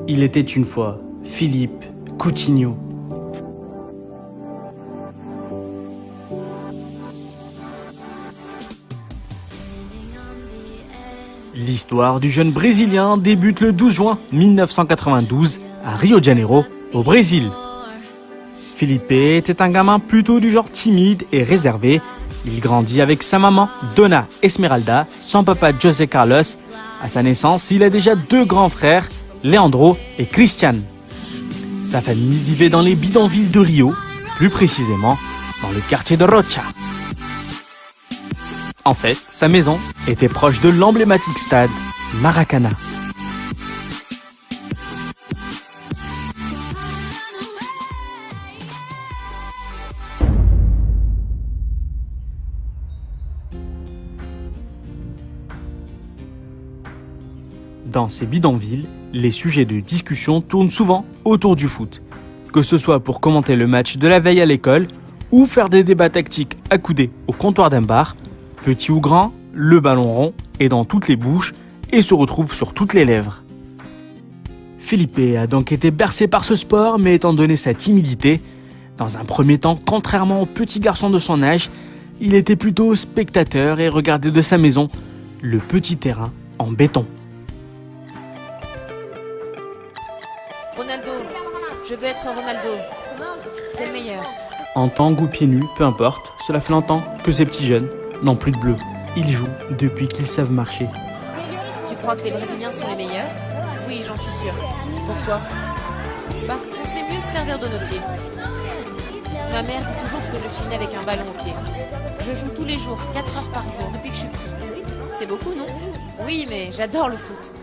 Il était une fois Philippe Coutinho. L'histoire du jeune Brésilien débute le 12 juin 1992 à Rio de Janeiro, au Brésil. Felipe était un gamin plutôt du genre timide et réservé. Il grandit avec sa maman, Dona Esmeralda, son papa José Carlos. À sa naissance, il a déjà 2 grands frères, Leandro et Christian. Sa famille vivait dans les bidonvilles de Rio, plus précisément dans le quartier de Rocha. En fait, sa maison était proche de l'emblématique stade Maracana. Dans ces bidonvilles, les sujets de discussion tournent souvent autour du foot. Que ce soit pour commenter le match de la veille à l'école ou faire des débats tactiques accoudés au comptoir d'un bar, petit ou grand, le ballon rond est dans toutes les bouches et se retrouve sur toutes les lèvres. Felipe a donc été bercé par ce sport, mais étant donné sa timidité, dans un premier temps, contrairement aux petits garçons de son âge, il était plutôt spectateur et regardait de sa maison le petit terrain en béton. Ronaldo, je veux être Ronaldo. C'est le meilleur. En tangue ou pieds nus, peu importe, cela fait longtemps que ces petits jeunes n'ont plus de bleu. Ils jouent depuis qu'ils savent marcher. Tu crois que les Brésiliens sont les meilleurs? Oui, j'en suis sûre. Pourquoi? Parce qu'on sait mieux se servir de nos pieds. Ma mère dit toujours que je suis née avec un ballon au pied. Je joue tous les jours, 4 heures par jour, depuis que je suis petit. C'est beaucoup, non? Oui, mais j'adore le foot.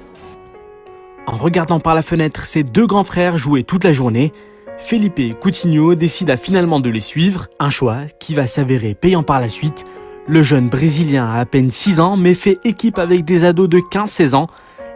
En regardant par la fenêtre ses 2 grands frères jouer toute la journée, Felipe Coutinho décida finalement de les suivre, un choix qui va s'avérer payant par la suite. Le jeune Brésilien a à peine 6 ans, mais fait équipe avec des ados de 15-16 ans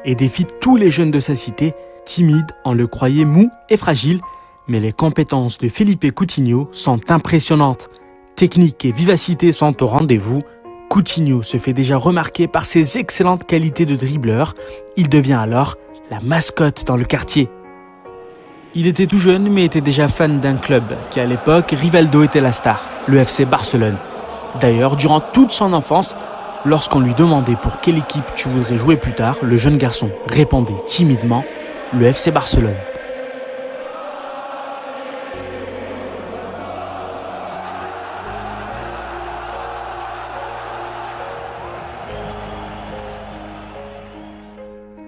et défie tous les jeunes de sa cité. Timide, on le croyait mou et fragile, mais les compétences de Felipe Coutinho sont impressionnantes. Technique et vivacité sont au rendez-vous. Coutinho se fait déjà remarquer par ses excellentes qualités de dribbleur. Il devient alors la mascotte dans le quartier. Il était tout jeune, mais était déjà fan d'un club qui, à l'époque, Rivaldo était la star, le FC Barcelone. D'ailleurs, durant toute son enfance, lorsqu'on lui demandait pour quelle équipe tu voudrais jouer plus tard, le jeune garçon répondait timidement « le FC Barcelone ».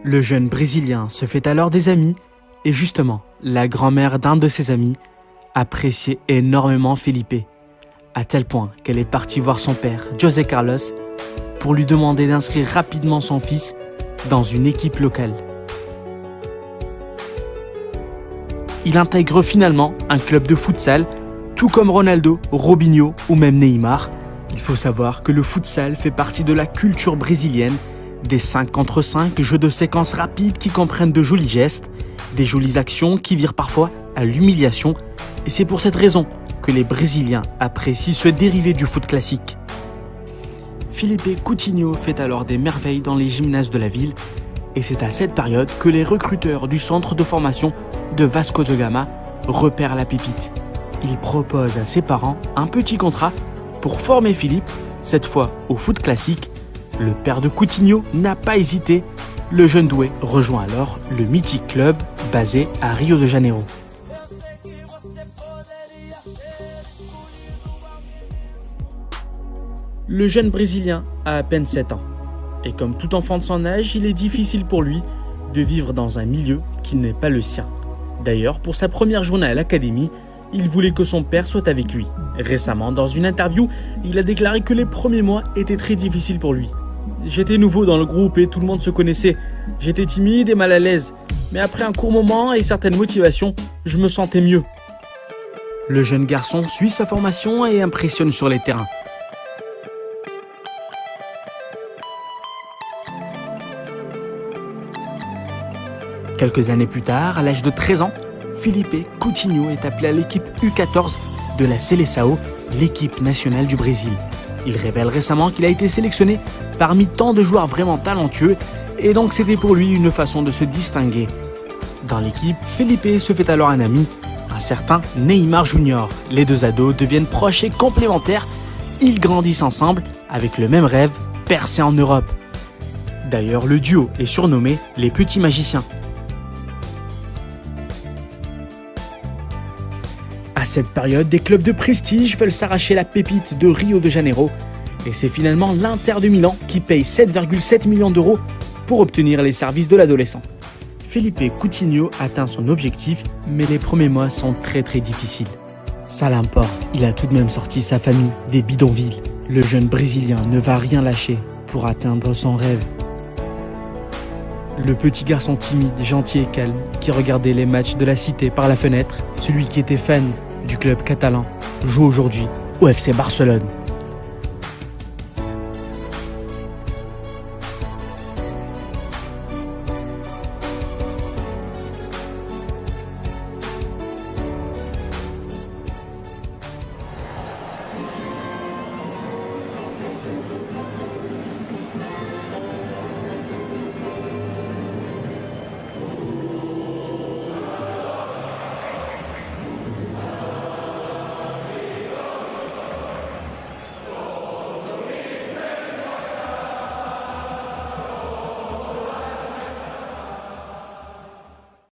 Le jeune Brésilien se fait alors des amis et justement, la grand-mère d'un de ses amis appréciait énormément Felipe, à tel point qu'elle est partie voir son père, José Carlos, pour lui demander d'inscrire rapidement son fils dans une équipe locale. Il intègre finalement un club de futsal, tout comme Ronaldo, Robinho ou même Neymar. Il faut savoir que le futsal fait partie de la culture brésilienne, des 5 contre 5 jeux de séquences rapides qui comprennent de jolis gestes, des jolies actions qui virent parfois à l'humiliation. Et c'est pour cette raison que les Brésiliens apprécient ce dérivé du foot classique. Felipe Coutinho fait alors des merveilles dans les gymnases de la ville et c'est à cette période que les recruteurs du centre de formation de Vasco de Gama repèrent la pépite. Ils proposent à ses parents un petit contrat pour former Felipe, cette fois au foot classique. Le père de Coutinho n'a pas hésité. Le jeune doué rejoint alors le mythique club basé à Rio de Janeiro. Le jeune Brésilien a à peine 7 ans. Et comme tout enfant de son âge, il est difficile pour lui de vivre dans un milieu qui n'est pas le sien. D'ailleurs, pour sa première journée à l'académie, il voulait que son père soit avec lui. Récemment, dans une interview, il a déclaré que les premiers mois étaient très difficiles pour lui. J'étais nouveau dans le groupe et tout le monde se connaissait. J'étais timide et mal à l'aise. Mais après un court moment et certaines motivations, je me sentais mieux. Le jeune garçon suit sa formation et impressionne sur les terrains. Quelques années plus tard, à l'âge de 13 ans, Felipe Coutinho est appelé à l'équipe U14 de la Seleção, l'équipe nationale du Brésil. Il révèle récemment qu'il a été sélectionné parmi tant de joueurs vraiment talentueux et donc c'était pour lui une façon de se distinguer. Dans l'équipe, Felipe se fait alors un ami, un certain Neymar Junior. Les deux ados deviennent proches et complémentaires. Ils grandissent ensemble avec le même rêve, percer en Europe. D'ailleurs, le duo est surnommé les Petits Magiciens. À cette période, des clubs de prestige veulent s'arracher la pépite de Rio de Janeiro. Et c'est finalement l'Inter de Milan qui paye 7,7 millions d'euros pour obtenir les services de l'adolescent. Felipe Coutinho atteint son objectif, mais les premiers mois sont très difficiles. Ça l'importe, il a tout de même sorti sa famille des bidonvilles. Le jeune Brésilien ne va rien lâcher pour atteindre son rêve. Le petit garçon timide, gentil et calme, qui regardait les matchs de la cité par la fenêtre, celui qui était fan du club catalan, joue aujourd'hui au FC Barcelone.